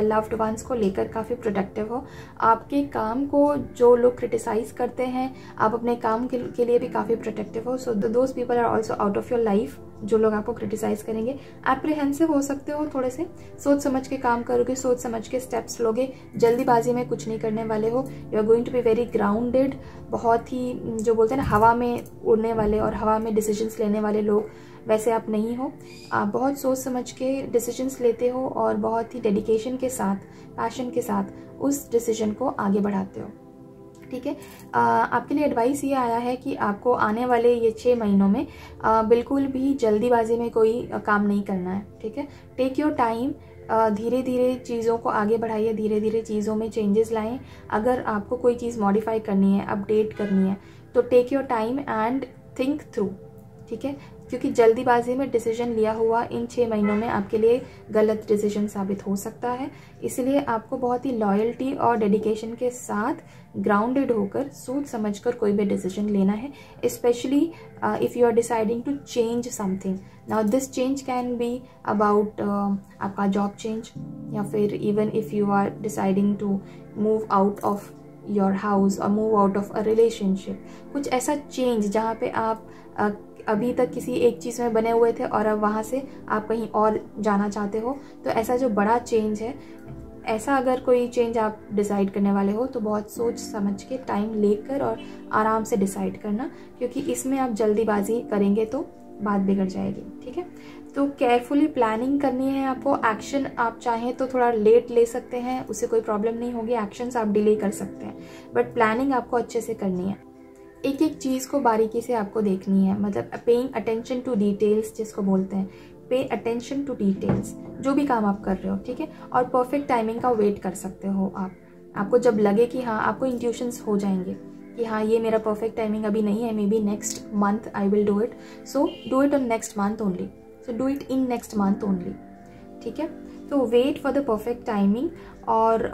लव्ड वंस को लेकर काफ़ी प्रोटेक्टिव हो। आपके काम को जो लोग क्रिटिसाइज करते हैं, आप अपने काम के लिए भी काफ़ी प्रोटेक्टिव हो। So those people are also out of your life, जो लोग आपको क्रिटिसाइज करेंगे। एप्रीहेंसिव हो सकते हो थोड़े से, सोच समझ के काम करोगे, सोच समझ के स्टेप्स लोगे, जल्दीबाजी में कुछ नहीं करने वाले हो। You are going to be very grounded. बहुत ही जो बोलते हैं ना हवा में उड़ने वाले और हवा में डिसीजंस लेने वाले लोग, वैसे आप नहीं हो। आप बहुत सोच समझ के डिसीजंस लेते हो और बहुत ही डेडिकेशन के साथ, पैशन के साथ उस डिसीजन को आगे बढ़ाते हो, ठीक है। आपके लिए एडवाइस ये आया है कि आपको आने वाले ये 6 महीनों में बिल्कुल भी जल्दीबाजी में कोई काम नहीं करना है, ठीक है। टेक योर टाइम, धीरे धीरे चीज़ों को आगे बढ़ाइए, धीरे धीरे चीज़ों में चेंजेस लाएं। अगर आपको कोई चीज़ मॉडिफाई करनी है, अपडेट करनी है, तो take your time and think through, ठीक है। क्योंकि जल्दीबाजी में डिसीजन लिया हुआ इन 6 महीनों में आपके लिए गलत डिसीजन साबित हो सकता है। इसलिए आपको बहुत ही लॉयल्टी और डेडिकेशन के साथ ग्राउंडेड होकर सोच समझकर कोई भी डिसीजन लेना है, specially if you are deciding to change something. Now this change can be about आपका जॉब चेंज, या फिर even if you are deciding to move out of your house और move out of a relationship. कुछ ऐसा चेंज जहाँ पे आप अभी तक किसी एक चीज़ में बने हुए थे और अब वहाँ से आप कहीं और जाना चाहते हो, तो ऐसा जो बड़ा चेंज है, ऐसा अगर कोई चेंज आप डिसाइड करने वाले हो तो बहुत सोच समझ के टाइम लेकर और आराम से डिसाइड करना, क्योंकि इसमें आप जल्दीबाजी करेंगे तो बात बिगड़ जाएगी। ठीक है, तो केयरफुली प्लानिंग करनी है आपको। एक्शन आप चाहें तो थोड़ा लेट ले सकते हैं, उससे कोई प्रॉब्लम नहीं होगी, एक्शंस आप डिले कर सकते हैं, बट प्लानिंग आपको अच्छे से करनी है। एक एक चीज़ को बारीकी से आपको देखनी है, मतलब पेइंग अटेंशन टू डिटेल्स जिसको बोलते हैं, पे अटेंशन टू डिटेल्स, जो भी काम आप कर रहे हो। ठीक है, और परफेक्ट टाइमिंग का वेट कर सकते हो आपको जब लगे कि हाँ, आपको इंट्यूशंस हो जाएंगे कि हाँ ये मेरा परफेक्ट टाइमिंग अभी नहीं है, maybe next month I will do it, so do it on next month only, so do it in next month only. ठीक है, तो wait for the perfect timing. और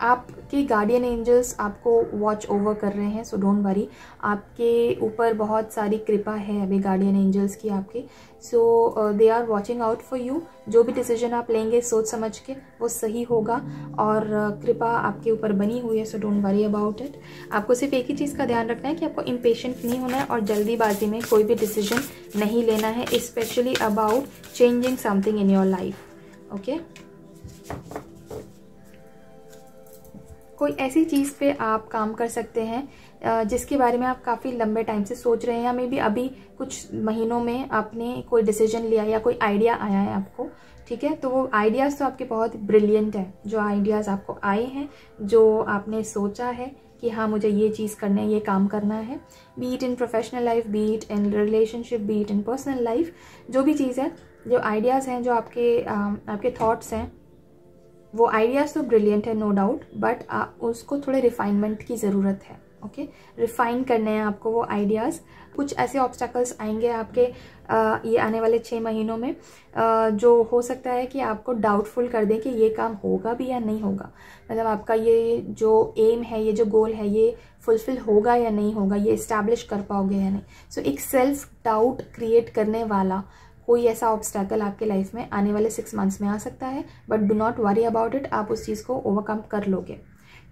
आपके गार्डियन एंजल्स आपको वॉच ओवर कर रहे हैं, सो डोंट वरी, आपके ऊपर बहुत सारी कृपा है अभी गार्डियन एंजल्स की आपके, so they are watching out for you. जो भी डिसीजन आप लेंगे सोच समझ के वो सही होगा, और कृपा आपके ऊपर बनी हुई है, so don't worry about it. आपको सिर्फ एक ही चीज़ का ध्यान रखना है कि आपको इम्पेशेंट नहीं होना है और जल्दीबाजी में कोई भी डिसीजन नहीं लेना है, specially about changing something in your life. Okay, कोई ऐसी चीज़ पे आप काम कर सकते हैं जिसके बारे में आप काफ़ी लंबे टाइम से सोच रहे हैं, या मे बी अभी कुछ महीनों में आपने कोई डिसीजन लिया या कोई आइडिया आया है आपको। ठीक है, तो वो आइडियाज़ तो आपके बहुत ब्रिलियंट है, जो आइडियाज़ आपको आए हैं, जो आपने सोचा है कि हाँ मुझे ये चीज़ करना है, ये काम करना है, B it in professional life, B it in relationship, B it in personal life, जो भी चीज़ है, जो आइडियाज़ हैं, जो आपके थॉट्स हैं, वो आइडियाज़ तो ब्रिलियंट है नो डाउट, बट उसको थोड़े रिफाइनमेंट की ज़रूरत है। ओके, रिफाइन करने हैं आपको वो आइडियाज़। कुछ ऐसे ऑब्स्टैकल्स आएंगे आपके ये आने वाले 6 महीनों में जो हो सकता है कि आपको डाउटफुल कर दें कि ये काम होगा भी या नहीं होगा, मतलब आपका ये जो एम है, ये जो गोल है, ये फुलफिल होगा या नहीं होगा, ये इस्टेब्लिश कर पाओगे या नहीं। सो एक सेल्फ डाउट क्रिएट करने वाला कोई ऐसा ऑब्स्टैकल आपके लाइफ में आने वाले 6 मंथ्स में आ सकता है, but do not worry about it, आप उस चीज़ को ओवरकम कर लोगे।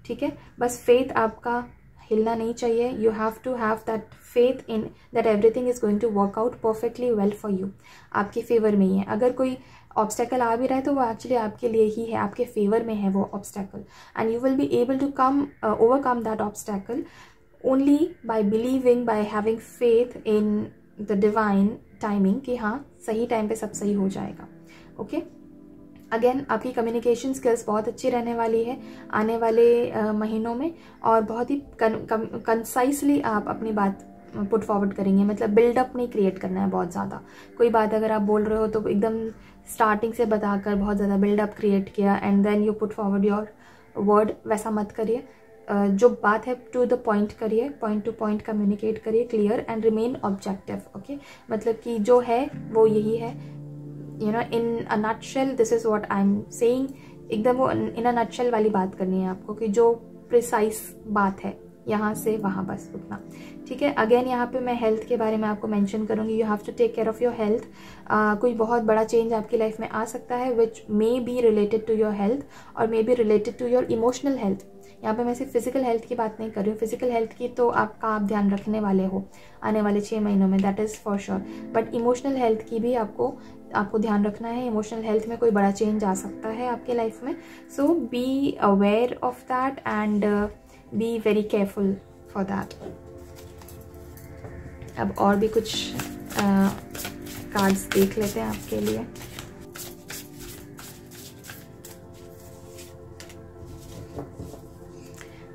ठीक है, बस फेथ आपका हिलना नहीं चाहिए। You have to have that faith in that everything is going to work out perfectly well for you, आपके फेवर में ही है। अगर कोई ऑब्स्टैकल आ भी रहा है तो वो एक्चुअली आपके लिए ही है, आपके फेवर में है वो obstacle, and you will be able to overcome that obstacle only by believing, by having faith in the divine timing कि हाँ सही टाइम पे सब सही हो जाएगा। ओके, अगेन आपकी कम्युनिकेशन स्किल्स बहुत अच्छी रहने वाली है आने वाले महीनों में, और बहुत ही कंसाइसली आप अपनी बात पुट फॉरवर्ड करेंगे, मतलब बिल्डअप नहीं क्रिएट करना है बहुत ज़्यादा। कोई बात अगर आप बोल रहे हो तो एकदम स्टार्टिंग से बताकर बहुत ज़्यादा बिल्डअप क्रिएट किया and then you put forward your word, वैसा मत करिए। जो बात है टू द पॉइंट करिए, पॉइंट टू पॉइंट कम्युनिकेट करिए, clear and remain objective. Okay, मतलब कि जो है वो यही है, you know, in a nutshell this is what I am saying. एकदम वो इन अ नटशेल वाली बात करनी है आपको, कि जो प्रिसाइज बात है यहाँ से वहाँ बस उतना। ठीक है, अगेन यहाँ पे मैं हेल्थ के बारे में आपको मेंशन करूँगी। You have to take care of your health. कोई बहुत बड़ा चेंज आपकी लाइफ में आ सकता है which may be related to your health और may be related to your emotional health. यहाँ पे मैं सिर्फ फिजिकल हेल्थ की बात नहीं कर रही हूँ, फिजिकल हेल्थ की तो आप ध्यान रखने वाले हो आने वाले 6 महीनों में, that is for sure, but emotional health की भी आपको ध्यान रखना है। इमोशनल हेल्थ में कोई बड़ा चेंज आ सकता है आपके लाइफ में, so be aware of that and be very careful for that. अब और भी कुछ कार्ड्स देख लेते हैं आपके लिए।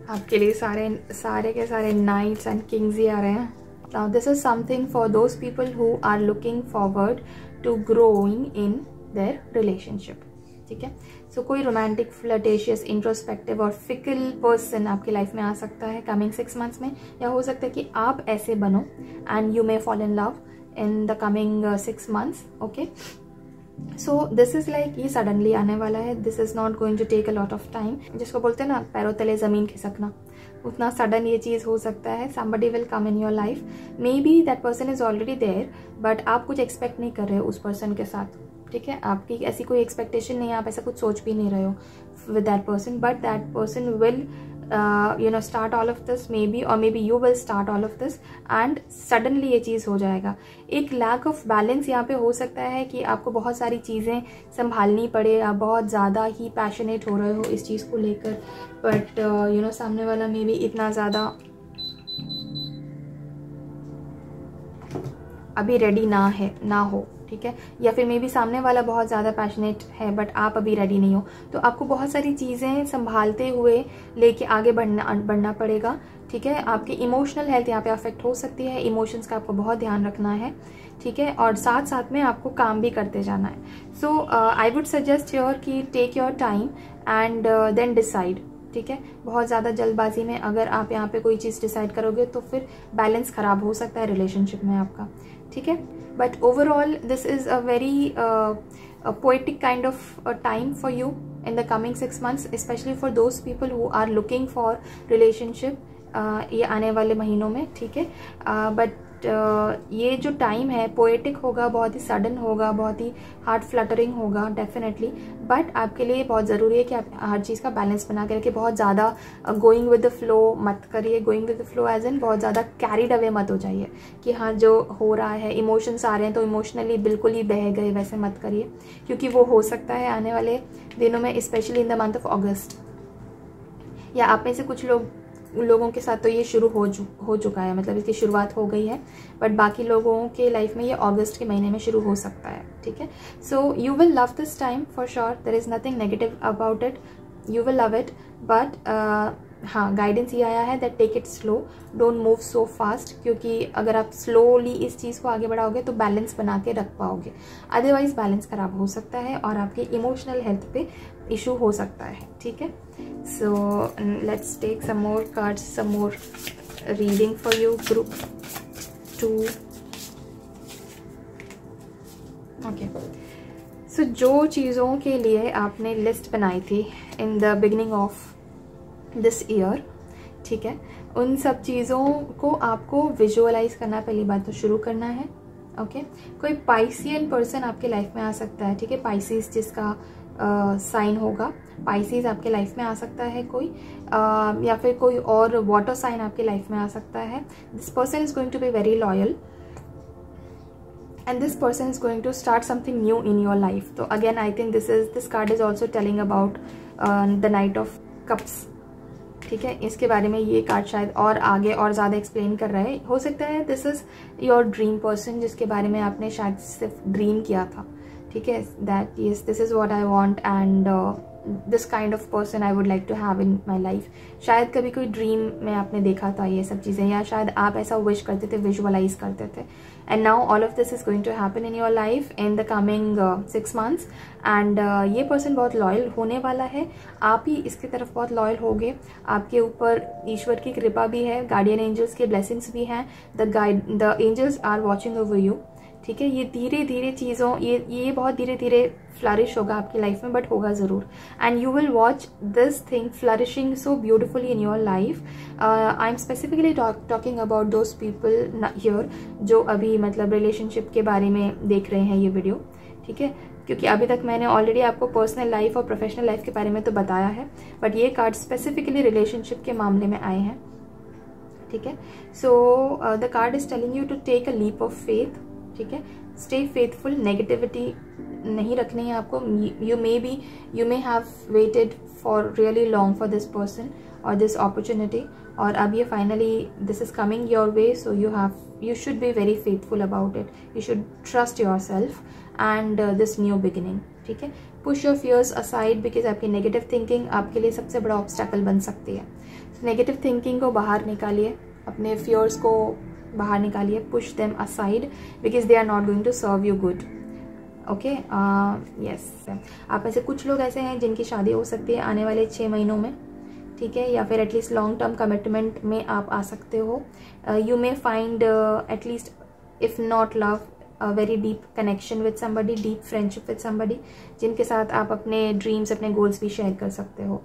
आपके लिए सारे के सारे नाइट्स एंड किंग्स ही आ रहे हैं। Now this is something for those people who are looking forward to growing in their relationship. ठीक है, सो कोई रोमांटिक, फ्लर्टेशियस, इंट्रोस्पेक्टिव और फिकल पर्सन आपकी लाइफ में आ सकता है कमिंग 6 मंथ्स में, या हो सकता है कि आप ऐसे बनो and you may fall in love in the coming 6 months. Okay, so this is like ये सडनली आने वाला है. This is not going to take a lot of time. जिसको बोलते हैं ना पैरों तले जमीन खिसकना, उतना सडन ये चीज़ हो सकता है. somebody will come in your life. maybe that person is already there, but आप कुछ एक्सपेक्ट नहीं कर रहे हो उस पर्सन के साथ. ठीक है, आपकी ऐसी कोई एक्सपेक्टेशन नहीं है, आप ऐसा कुछ सोच भी नहीं रहे हो with that person, but that person will start all of this maybe, or maybe you will start all of this and suddenly ये चीज़ हो जाएगा. एक लैक ऑफ बैलेंस यहाँ पे हो सकता है कि आपको बहुत सारी चीज़ें संभालनी पड़े, आप बहुत ज़्यादा ही पैशनेट हो रहे हो इस चीज़ को लेकर, बट सामने वाला मे बी इतना ज़्यादा अभी रेडी ना हो. ठीक है, या फिर मे बी सामने वाला बहुत ज़्यादा पैशनेट है बट आप अभी रेडी नहीं हो. तो आपको बहुत सारी चीज़ें संभालते हुए लेके आगे बढ़ना पड़ेगा. ठीक है, आपकी इमोशनल हेल्थ यहाँ पे अफेक्ट हो सकती है. इमोशंस का आपको बहुत ध्यान रखना है. ठीक है, और साथ साथ में आपको काम भी करते जाना है. So I would suggest your कि take your time and then decide. ठीक है, बहुत ज़्यादा जल्दबाजी में अगर आप यहाँ पे कोई चीज़ डिसाइड करोगे तो फिर बैलेंस ख़राब हो सकता है रिलेशनशिप में आपका. ठीक है, but overall this is a very poetic kind of time for you in the coming 6 months, especially for those people who are looking for relationship ये आने वाले महीनों में. ठीक है, बट ये जो टाइम है पोएटिक होगा, बहुत ही सडन होगा, बहुत ही हार्ट फ्लटरिंग होगा डेफिनेटली, बट आपके लिए बहुत ज़रूरी है कि आप हर चीज़ का बैलेंस बना के रखिए. बहुत ज़्यादा गोइंग विद द फ्लो मत करिए. Going with the flow as in बहुत ज़्यादा कैरिड अवे मत हो जाइए कि हाँ जो हो रहा है, इमोशंस आ रहे हैं तो इमोशनली बिल्कुल ही बह गए, वैसे मत करिए, क्योंकि वो हो सकता है आने वाले दिनों में, specially in the month of अगस्त. या आप में से कुछ लोगों के साथ तो ये शुरू हो चुका है, मतलब इसकी शुरुआत हो गई है, बट बाकी लोगों के लाइफ में ये अगस्त के महीने में शुरू हो सकता है. ठीक है, so you will love this time for sure. There is nothing negative about it. You will love it, but हाँ, गाइडेंस ये आया है that take it slow, don't move so fast, क्योंकि अगर आप स्लोली इस चीज़ को आगे बढ़ाओगे तो बैलेंस बना के रख पाओगे, अदरवाइज बैलेंस खराब हो सकता है और आपकी इमोशनल हेल्थ पे इशू हो सकता है. ठीक है, so let's take some more cards, some more reading for you, group 2. Okay, so जो चीज़ों के लिए आपने लिस्ट बनाई थी in the beginning of this year, ठीक है, उन सब चीज़ों को आपको विजुअलाइज करना, पहली बात तो शुरू करना है. ओके, कोई पाइसियन पर्सन आपके लाइफ में आ सकता है. ठीक है, पाइसिस जिसका साइन होगा, पाइसिस आपके लाइफ में आ सकता है कोई, या फिर कोई और वाटर साइन आपके लाइफ में आ सकता है. This person is going to be very loyal and this person is going to start something new in your life. So again I think this card is also telling about the Knight of Cups. ठीक है, इसके बारे में ये कार्ड शायद और आगे और ज़्यादा एक्सप्लेन कर रहा है. हो सकता है this is your dream person, जिसके बारे में आपने शायद सिर्फ ड्रीम किया था. ठीक है, that yes this is what I want and this kind of person I would like to have in my life. शायद कभी कोई ड्रीम में आपने देखा था ये सब चीज़ें, या शायद आप ऐसा विश करते थे, विजुअलाइज करते थे, and now all of this is going to happen in your life in the coming 6 months. And ये पर्सन बहुत लॉयल होने वाला है, आप ही इसकी तरफ बहुत लॉयल होगे. आपके ऊपर ईश्वर की कृपा भी है, गार्डियन एंजल्स के ब्लेसिंग्स भी हैं, the angels are watching over you. ठीक है, ये धीरे धीरे चीज़ों ये बहुत धीरे धीरे फ्लरिश होगा आपकी लाइफ में, बट होगा ज़रूर. And you will watch this thing flourishing so beautifully in your life. I am specifically talking about those people here जो अभी मतलब रिलेशनशिप के बारे में देख रहे हैं ये वीडियो. ठीक है, क्योंकि अभी तक मैंने ऑलरेडी आपको पर्सनल लाइफ और प्रोफेशनल लाइफ के बारे में तो बताया है, बट ये कार्ड स्पेसिफिकली रिलेशनशिप के मामले में आए हैं. ठीक है, so the card is telling you to take a leap of faith. ठीक है, स्टे फेथफुल, नेगेटिविटी नहीं रखनी है आपको. You may have waited for really long for this person और दिस अपॉर्चुनिटी, और अब ये finally this is coming your way. So you should be very faithful about it. You should trust yourself and this new beginning. ठीक है, push your fears aside because आपकी negative thinking आपके लिए सबसे बड़ा obstacle बन सकती है. So, negative thinking को बाहर निकालिए, अपने fears को बाहर निकालिए, push them aside because they are not going to serve you good. Okay, yes, आप में से कुछ लोग ऐसे हैं जिनकी शादी हो सकती है आने वाले 6 महीनों में. ठीक है, या फिर एटलीस्ट लॉन्ग टर्म कमिटमेंट में आप आ सकते हो. You may find at least if not love, a very deep connection with somebody, deep friendship with somebody, जिनके साथ आप अपने ड्रीम्स, अपने गोल्स भी शेयर कर सकते हो.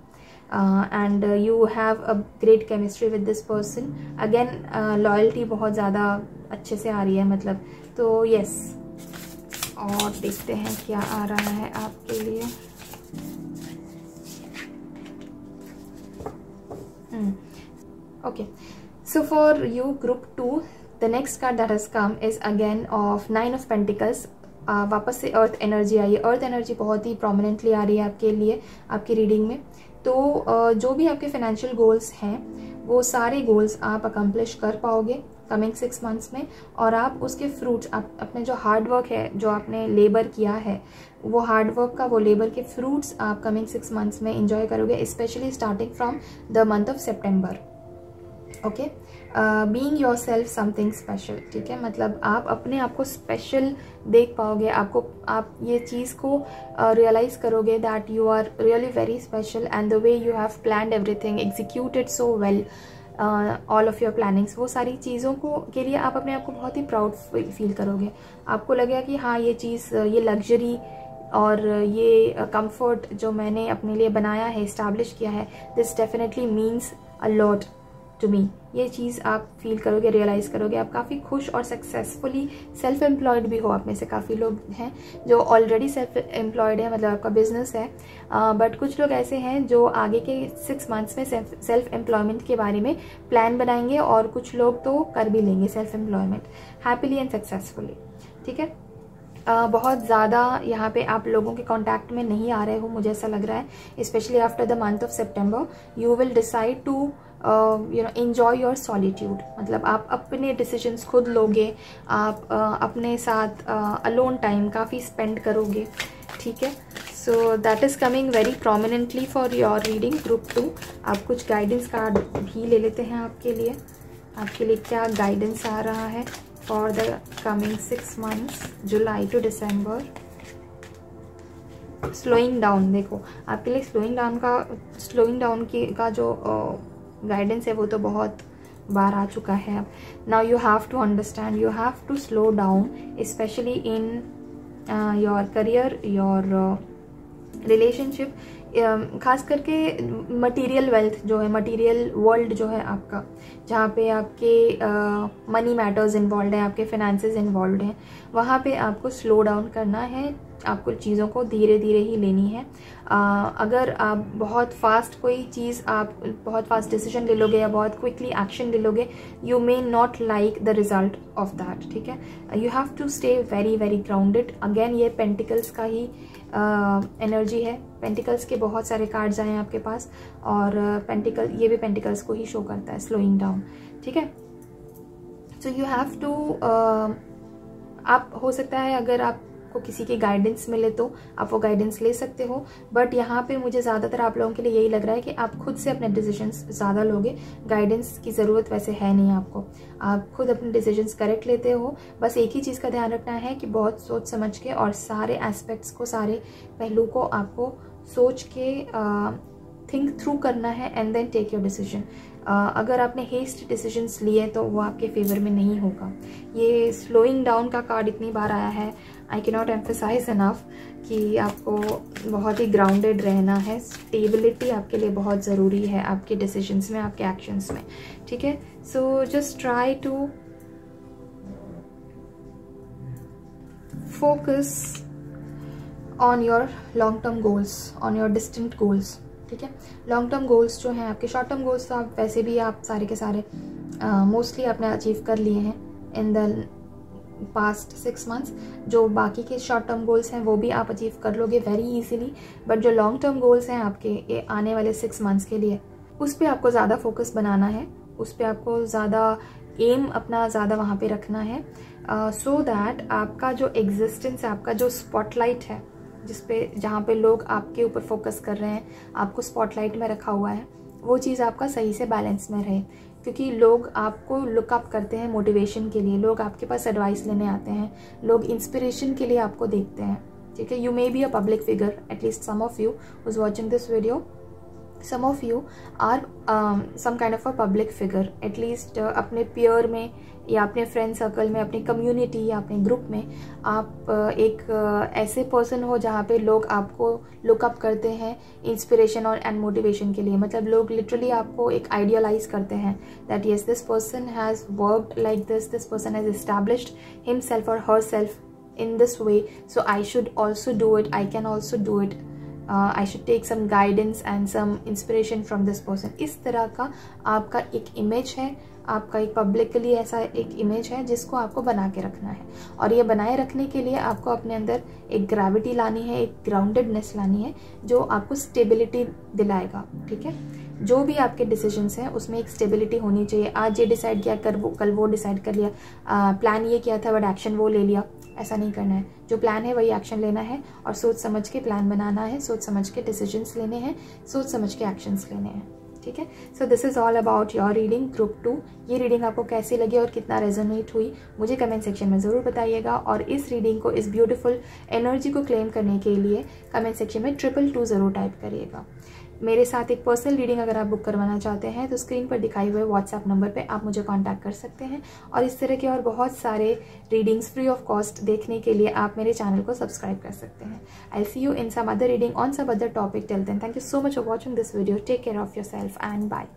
And you have a great chemistry with this person. Again loyalty बहुत ज़्यादा अच्छे से आ रही है, मतलब. तो यस, और देखते हैं क्या आ रहा है आपके लिए. Okay, so for you group 2, the next card that has come is again of 9 of Pentacles. वापस से अर्थ एनर्जी आई है. अर्थ एनर्जी बहुत ही प्रोमिनेंटली आ रही है आपके लिए, आपकी रीडिंग में. तो जो भी आपके फाइनेंशियल गोल्स हैं, वो सारे गोल्स आप अकम्प्लिश कर पाओगे कमिंग 6 मंथ्स में. और आप उसके फ्रूट्स, आप अपने जो हार्ड वर्क है, जो आपने लेबर किया है, वो हार्ड वर्क का, वो लेबर के फ्रूट्स आप कमिंग 6 मंथ्स में इंजॉय करोगे, specially starting from the month of September. Okay, being your self something special. ठीक है, मतलब आप अपने आप को स्पेशल देख पाओगे. आप ये चीज़ को रियलाइज करोगे that you are really very special, and the way you have planned everything, executed so well all of your plannings, वो सारी चीज़ों को के लिए आप अपने आप को बहुत ही प्राउड फील करोगे. आपको लगेगा कि हाँ, ये चीज़, ये लग्जरी और ये कंफर्ट जो मैंने अपने लिए बनाया है, इस्टेब्लिश किया है, this definitely means a lot to me. ये चीज़ आप फील करोगे, रियलाइज़ करोगे. आप काफ़ी खुश और सक्सेसफुली सेल्फ एम्प्लॉयड भी हो. आप में से काफ़ी लोग हैं जो ऑलरेडी सेल्फ एम्प्लॉयड है, मतलब आपका बिजनेस है. बट कुछ लोग ऐसे हैं जो आगे के 6 मंथ्स में सेल्फ एम्प्लॉयमेंट के बारे में प्लान बनाएंगे, और कुछ लोग तो कर भी लेंगे self employment happily and successfully. ठीक है, बहुत ज़्यादा यहाँ पे आप लोगों के कांटेक्ट में नहीं आ रहे हो, मुझे ऐसा लग रहा है. Specially after the month of September you will decide to enjoy your solitude. मतलब आप अपने डिसीजंस खुद लोगे, आप अपने साथ अलोन टाइम काफ़ी स्पेंड करोगे. ठीक है, so that is coming very prominently for your reading group 2. आप कुछ गाइडेंस कार्ड भी ले लेते हैं आपके लिए. आपके लिए क्या गाइडेंस आ रहा है for the coming 6 months, July to December. Slowing down, देखो आपके लिए स्लोइंग डाउन का जो गाइडेंस है वो तो बहुत बार आ चुका है. अब now you have to understand, you have to slow down, specially in your career, your relationship, खास करके मटेरियल वेल्थ जो है, मटेरियल वर्ल्ड जो है आपका, जहाँ पे आपके मनी मैटर्स इन्वॉल्व हैं, आपके फाइनेंसेस इन्वॉल्व हैं, वहाँ पे आपको स्लो डाउन करना है. आपको चीज़ों को धीरे धीरे ही लेनी है. अगर आप बहुत फास्ट कोई चीज़, आप बहुत फास्ट डिसीजन ले लोगे या बहुत क्विकली एक्शन ले लोगे, you may not like the result of that. ठीक है, you have to stay very very grounded. Again ये पेंटिकल्स का ही एनर्जी है. पेंटिकल्स के बहुत सारे कार्ड्स आए हैं आपके पास, और ये भी पेंटिकल्स को ही शो करता है, स्लोइंग डाउन. ठीक है, सो यू हैव टू, आप हो सकता है अगर आपको किसी की गाइडेंस मिले तो आप वो गाइडेंस ले सकते हो. बट यहाँ पे मुझे ज़्यादातर आप लोगों के लिए यही लग रहा है कि आप खुद से अपने डिसीजंस ज़्यादा लोगे. गाइडेंस की ज़रूरत वैसे है नहीं आपको, आप खुद अपने डिसीजंस करेक्ट लेते हो. बस एक ही चीज़ का ध्यान रखना है कि बहुत सोच समझ के, और सारे एस्पेक्ट्स को, सारे पहलू को आपको सोच के थिंक थ्रू करना है, and then take your decision. अगर आपने हेस्ट डिसीजंस लिए तो वो आपके फेवर में नहीं होगा. ये स्लोइंग डाउन का कार्ड इतनी बार आया है, I can not emphasize enough कि आपको बहुत ही ग्राउंडेड रहना है. स्टेबिलिटी आपके लिए बहुत ज़रूरी है आपके डिसीजंस में, आपके एक्शंस में. ठीक है, so just try to focus on your long term goals, on your distant goals. ठीक है, लॉन्ग टर्म गोल्स जो हैं आपके, शॉर्ट टर्म गोल्स तो आप वैसे भी आप सारे के सारे मोस्टली आपने अचीव कर लिए हैं इन द पास्ट 6 मंथ्स. जो बाकी के शॉर्ट टर्म गोल्स हैं वो भी आप अचीव कर लोगे वेरी इजीली. बट जो लॉन्ग टर्म गोल्स हैं आपके आने वाले 6 मंथ्स के लिए, उस पर आपको ज़्यादा फोकस बनाना है, उस पर आपको ज़्यादा एम अपना ज़्यादा वहाँ पे रखना है, सो दैट आपका जो एग्जिस्टेंस है, आपका जो स्पॉटलाइट है, जहाँ पे लोग आपके ऊपर फोकस कर रहे हैं, आपको स्पॉटलाइट में रखा हुआ है, वो चीज़ आपका सही से बैलेंस में रहे. क्योंकि लोग आपको लुकअप करते हैं मोटिवेशन के लिए, लोग आपके पास एडवाइस लेने आते हैं, लोग इंस्पिरेशन के लिए आपको देखते हैं. ठीक है, you may be a public figure, at least some of you who's watching this video some of you are some kind of a public figure, at least अपने पेयर में या अपने फ्रेंड सर्कल में, अपनी कम्युनिटी या अपने ग्रुप में आप एक ऐसे पर्सन हो जहाँ पे लोग आपको लुकअप करते हैं इंस्पिरेशन और एंड मोटिवेशन के लिए। मतलब लोग लिटरली आपको एक आइडियलाइज करते हैं that yes this person has worked like this person has established himself और herself in this way, so I should also do it, I can also do it, I should take some guidance and some inspiration from this person। इस तरह का आपका एक इमेज है, आपका एक पब्लिकली ऐसा एक इमेज है जिसको आपको बना के रखना है। और ये बनाए रखने के लिए आपको अपने अंदर एक ग्रेविटी लानी है, एक ग्राउंडेडनेस लानी है जो आपको स्टेबिलिटी दिलाएगा। ठीक है, जो भी आपके डिसीजंस हैं उसमें एक स्टेबिलिटी होनी चाहिए। आज ये डिसाइड किया, कल वो डिसाइड कर लिया, प्लान ये किया था बट एक्शन वो ले लिया, ऐसा नहीं करना है। जो प्लान है वही एक्शन लेना है और सोच समझ के प्लान बनाना है, सोच समझ के डिसीजंस लेने हैं, सोच समझ के एक्शंस लेने हैं। ठीक है, so this is all about your reading group 2। ये रीडिंग आपको कैसी लगी और कितना रेजोनेट हुई मुझे कमेंट सेक्शन में ज़रूर बताइएगा। और इस रीडिंग को, इस ब्यूटीफुल एनर्जी को क्लेम करने के लिए कमेंट सेक्शन में 222 ज़रूर टाइप करिएगा। मेरे साथ एक पर्सनल रीडिंग अगर आप बुक करवाना चाहते हैं तो स्क्रीन पर दिखाए हुए व्हाट्सएप नंबर पे आप मुझे कांटेक्ट कर सकते हैं। और इस तरह के और बहुत सारे रीडिंग्स फ्री ऑफ कॉस्ट देखने के लिए आप मेरे चैनल को सब्सक्राइब कर सकते हैं। I see you in some other reading on some other topic. Till then, thank you so much for watching this video. Take care of yourself and bye.